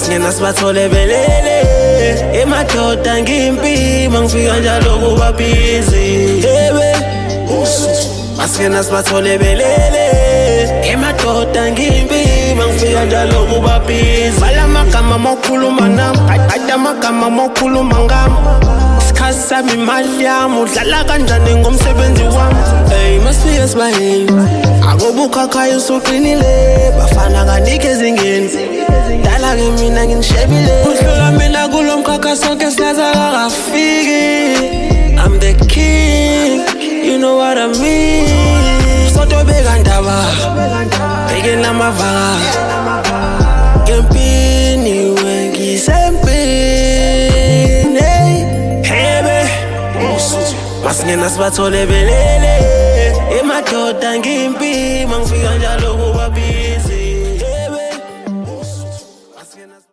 masingena sibathole belele emadoda ngimpi mangifika njalo kuba busy yebe masingena sibathole belele emadoda ngimpi mangifika njalo kuba busy balamagama mokhuluma nami ade amagama mokhuluma ngami isikhathi sami imali yami udlala kanjani ngomsebenzi wami hey masifike sibayeni akubukhakhaya usuqinile bafana kanike ezingeni dala ke mina nginishebile udlula mina kulomkhakha sonke silaza kakafiki I'm the king you know what I mean soto beka ndaba beke namavaka ngempini wengisempini hebe masingena sibathole belele emadoda ngimpi mangifika njalo kuba